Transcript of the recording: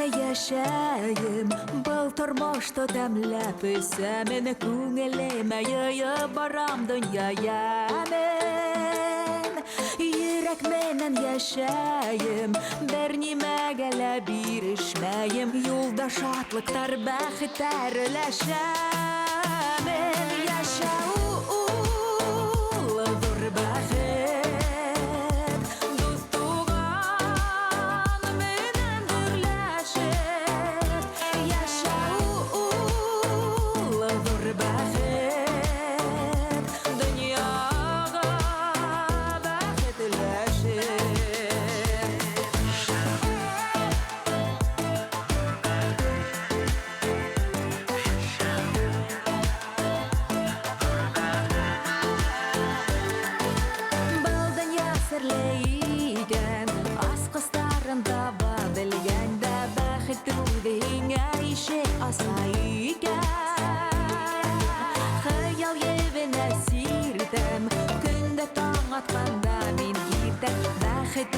яшәйем, был тормышты тәмләп исәмен, күңелемә йыйып барам дөньяя мен. Йөрәк менән яшәйем, бер нимәгә лә бирешмәем, юлда шатлыктар, бәхеттәр өләшәмен. Яшәү зур бәхет, дус туган менән берләшеп. Яшәү зур бәхет, дөньяга бәхет өләшеп. Серлейген, асқыстарында бадылгенде, бәхет рудыңа ишек асайген. Хыял ебіне сирдім, күнді таң атқанда мен кирдім, бәхет